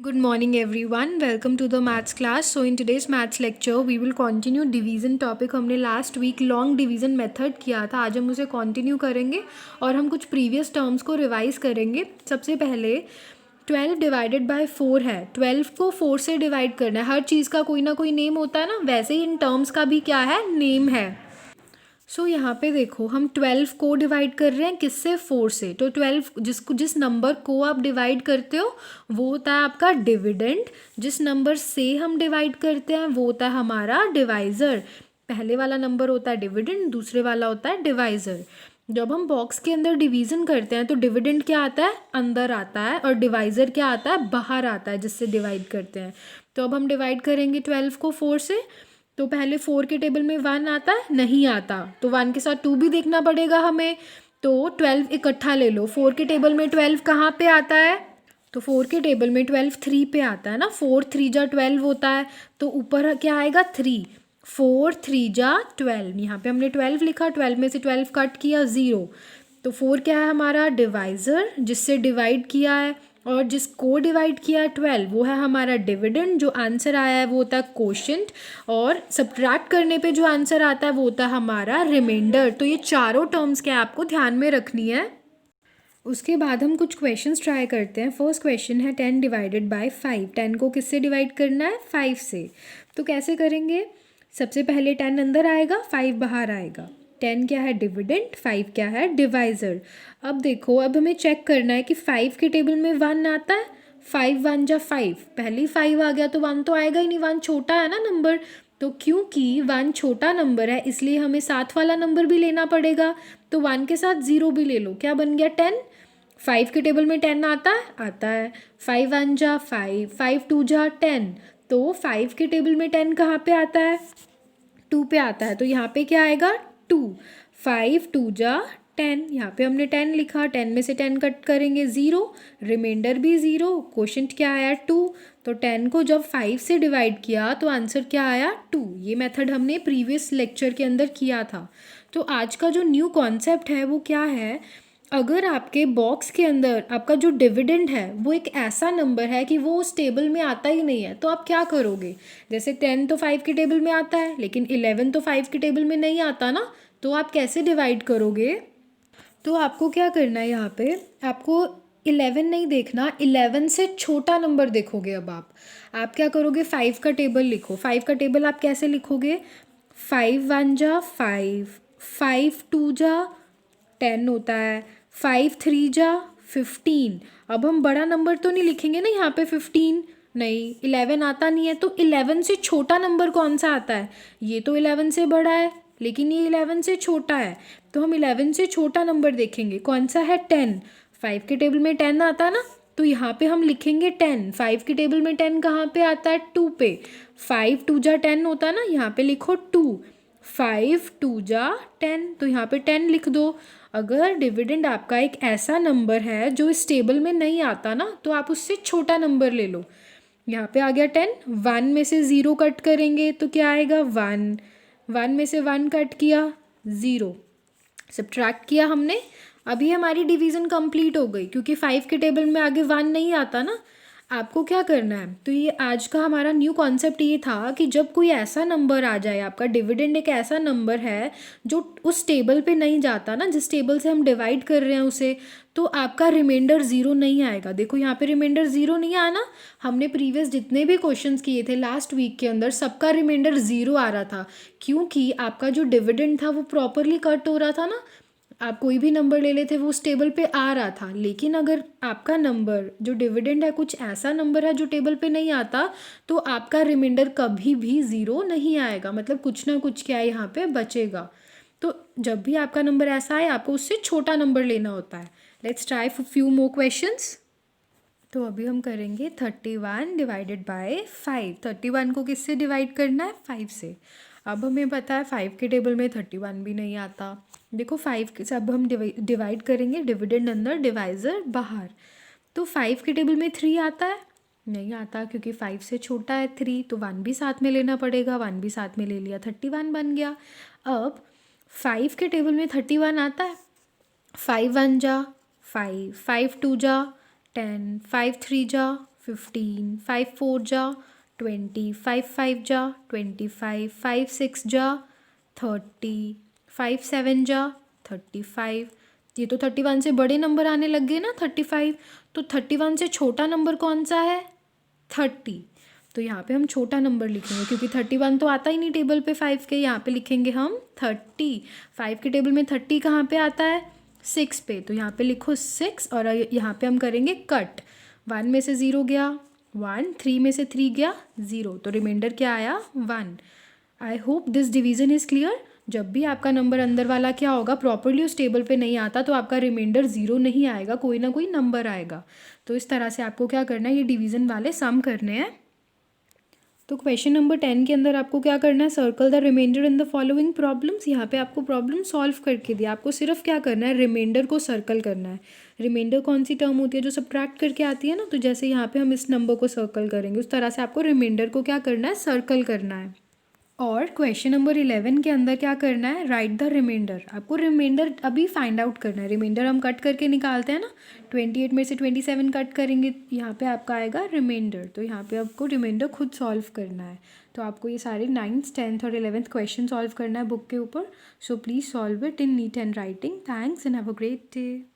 Good morning everyone. Welcome to the maths class. So in today's maths lecture we will continue division topic. हमने last week long division method किया था. आज हम उसे continue करेंगे और हम कुछ previous terms को revise करेंगे. सबसे पहले 12 डिवाइडेड बाय 4 है. 12 को 4 से डिवाइड करना है. हर चीज़ का कोई ना कोई नेम होता है ना, वैसे ही इन टर्म्स का भी क्या है, नेम है. यहाँ पे देखो, हम 12 को डिवाइड कर रहे हैं किससे, 4 से. तो 12 जिस नंबर को आप डिवाइड करते हो वो होता है आपका डिविडेंड. जिस नंबर से हम डिवाइड करते हैं वो होता है हमारा डिवाइज़र. पहले वाला नंबर होता है डिविडेंड, दूसरे वाला होता है डिवाइज़र. जब हम बॉक्स के अंदर डिवीज़न करते हैं तो डिविडेंड क्या आता है, अंदर आता है, और डिवाइज़र क्या आता है, बाहर आता है, जिससे डिवाइड करते हैं. तो अब हम डिवाइड करेंगे 12 को 4 से. तो पहले 4 के टेबल में 1 आता है, नहीं आता, तो 1 के साथ 2 भी देखना पड़ेगा हमें. तो 12 इकट्ठा ले लो. 4 के टेबल में 12 कहाँ पे आता है, तो 4 के टेबल में 12 3 पे आता है ना. 4 3 जा 12 होता है, तो ऊपर क्या आएगा 3. 4 3 जा 12. यहाँ पे हमने 12 लिखा, 12 में से 12 कट किया 0. तो 4 क्या है हमारा डिवाइज़र, जिससे डिवाइड किया है, और जिसको डिवाइड किया है 12 वो है हमारा डिविडेंड. जो आंसर आया है वो होता है कोशेंट, और सब्ट्रैक्ट करने पे जो आंसर आता है वो होता है हमारा रिमाइंडर. तो ये चारों टर्म्स क्या आपको ध्यान में रखनी है. उसके बाद हम कुछ क्वेश्चंस ट्राई करते हैं. फर्स्ट क्वेश्चन है 10 डिवाइडेड बाय 5. 10 को किससे डिवाइड करना है, 5 से. तो कैसे करेंगे, सबसे पहले 10 अंदर आएगा, 5 बाहर आएगा. 10 क्या है डिविडेंड, 5 क्या है डिवाइज़र. अब देखो, अब हमें चेक करना है कि 5 के टेबल में 1 आता है. 5 1 जा 5, पहले ही 5 आ गया तो 1 तो आएगा ही नहीं, 1 छोटा है ना नंबर. तो क्योंकि 1 छोटा नंबर है इसलिए हमें साथ वाला नंबर भी लेना पड़ेगा. तो 1 के साथ 0 भी ले लो, क्या बन गया 10. 5 के टेबल में 10 आता है, आता है. 5 1 जा 5, 5 2 जा 10. तो 5 के टेबल में 10 कहाँ पे आता है, 2 पे आता है. तो यहाँ पे क्या आएगा 2. 5 2 जा 10. यहाँ पे हमने 10 लिखा, 10 में से 10 कट करेंगे 0, रिमाइंडर भी 0, क्वोशंट क्या आया 2. तो 10 को जब 5 से डिवाइड किया तो आंसर क्या आया 2. ये मेथड हमने प्रीवियस लेक्चर के अंदर किया था. तो आज का जो न्यू कॉन्सेप्ट है वो क्या है, अगर आपके बॉक्स के अंदर आपका जो डिविडेंड है वो एक ऐसा नंबर है कि वो उस टेबल में आता ही नहीं है, तो आप क्या करोगे. जैसे 10 तो 5 के टेबल में आता है, लेकिन 11 तो 5 के टेबल में नहीं आता ना, तो आप कैसे डिवाइड करोगे. तो आपको क्या करना है, यहाँ पे आपको 11 नहीं देखना, 11 से छोटा नंबर देखोगे. अब आप क्या करोगे, 5 का टेबल लिखो. 5 का टेबल आप कैसे लिखोगे, 5 1 जा 5, 5 2 जा 10 होता है, 5 3 जा 15. अब हम बड़ा नंबर तो नहीं लिखेंगे ना यहाँ पे 15, नहीं, 11 आता नहीं है. तो 11 से छोटा नंबर कौन सा आता है, ये तो 11 से बड़ा है लेकिन ये 11 से छोटा है. तो हम 11 से छोटा नंबर देखेंगे, कौन सा है 10. 5 के टेबल में 10 आता है ना, तो यहाँ पे हम लिखेंगे 10. 5 के टेबल में 10 कहाँ पे आता है, 2 पे. 5 2 जा 10 होता है ना, यहाँ पे लिखो 2. 5 2 जा 10, तो यहाँ पे 10 लिख दो. अगर डिविडेंड आपका एक ऐसा नंबर है जो इस टेबल में नहीं आता ना, तो आप उससे छोटा नंबर ले लो. यहाँ पे आ गया 10. 1 में से 0 कट करेंगे तो क्या आएगा 1. 1 में से 1 कट किया 0, सब्ट्रैक्ट किया हमने. अभी हमारी डिवीज़न कंप्लीट हो गई, क्योंकि 5 के टेबल में आगे 1 नहीं आता ना. आपको क्या करना है, तो ये आज का हमारा न्यू कॉन्सेप्ट ये था कि जब कोई ऐसा नंबर आ जाए, आपका डिविडेंड एक ऐसा नंबर है जो उस टेबल पे नहीं जाता ना, जिस टेबल से हम डिवाइड कर रहे हैं उसे, तो आपका रिमाइंडर 0 नहीं आएगा. देखो यहाँ पे रिमाइंडर 0 नहीं आया ना. हमने प्रीवियस जितने भी क्वेश्चंस किए थे लास्ट वीक के अंदर, सबका रिमाइंडर 0 आ रहा था, क्योंकि आपका जो डिविडेंड था वो प्रॉपरली कट हो रहा था ना. आप कोई भी नंबर ले लेते वो उस टेबल पे आ रहा था. लेकिन अगर आपका नंबर जो डिविडेंड है कुछ ऐसा नंबर है जो टेबल पे नहीं आता, तो आपका रिमाइंडर कभी भी 0 नहीं आएगा. मतलब कुछ ना कुछ क्या है यहाँ पे बचेगा. तो जब भी आपका नंबर ऐसा आए, आपको उससे छोटा नंबर लेना होता है. Let's try for few more questions. तो अभी हम करेंगे 31 डिवाइडेड बाय 5. 31 को किससे डिवाइड करना है, 5 से. अब हमें पता है 5 के टेबल में 31 भी नहीं आता. देखो 5 से अब हम डिवाइड करेंगे, डिविडेंड अंदर, डिवाइज़र बाहर. तो 5 के टेबल में 3 आता है, नहीं आता, क्योंकि 5 से छोटा है 3. तो 1 भी साथ में लेना पड़ेगा, 1 भी साथ में ले लिया, 31 बन गया. अब 5 के टेबल में 31 आता है. 5 1 जा 5, 5 2 जा 10, 5 3 जा 15, 5 4 जा 20, 5 5 जा 25, 5 6 जा 30, 5 7 जा 35। ये तो 31 से बड़े नंबर आने लग गए ना 35। तो 31 से छोटा नंबर कौन सा है 30। तो यहाँ पे हम छोटा नंबर लिखेंगे क्योंकि 31 तो आता ही नहीं टेबल पे 5 के। यहाँ पे लिखेंगे हम 30। 5 के टेबल में 30 कहाँ पे आता है 6 पे। तो यहाँ पे लिखो 6 और यहाँ पे हम करेंगे कट। 1 में से 0 गया 1, 3 में से 3 गया 0, तो रिमाइंडर क्या आया 1। I hope this division is clear. जब भी आपका नंबर अंदर वाला क्या होगा प्रॉपरली उस टेबल पे नहीं आता तो आपका रिमाइंडर 0 नहीं आएगा, कोई ना कोई नंबर आएगा। तो इस तरह से आपको क्या करना है ये डिवीज़न वाले सम करने हैं। तो क्वेश्चन नंबर 10 के अंदर आपको क्या करना है circle the reminder in the following problems. यहाँ पे आपको प्रॉब्लम सॉल्व करके दिया, आपको सिर्फ क्या करना है रिमाइंडर को सर्कल करना है। रिमाइंडर कौन सी टर्म होती है जो सब्ट्रैक्ट करके आती है ना, तो जैसे यहाँ पे हम इस नंबर को सर्कल करेंगे उस तरह से आपको रिमाइंडर को क्या करना है सर्कल करना है। और क्वेश्चन नंबर 11 के अंदर क्या करना है राइट द रिमाइंडर। आपको रिमाइंडर अभी फाइंड आउट करना है। रिमाइंडर हम कट करके निकालते हैं ना, 28 में से 27 कट करेंगे, यहाँ पे आपका आएगा रिमाइंडर। तो यहाँ पे आपको रिमाइंडर खुद सॉल्व करना है। तो आपको ये सारे 9th 10th और 11th क्वेश्चन सॉल्व करना है बुक के ऊपर। So please solve it in neat handwriting. Thanks and have a great day.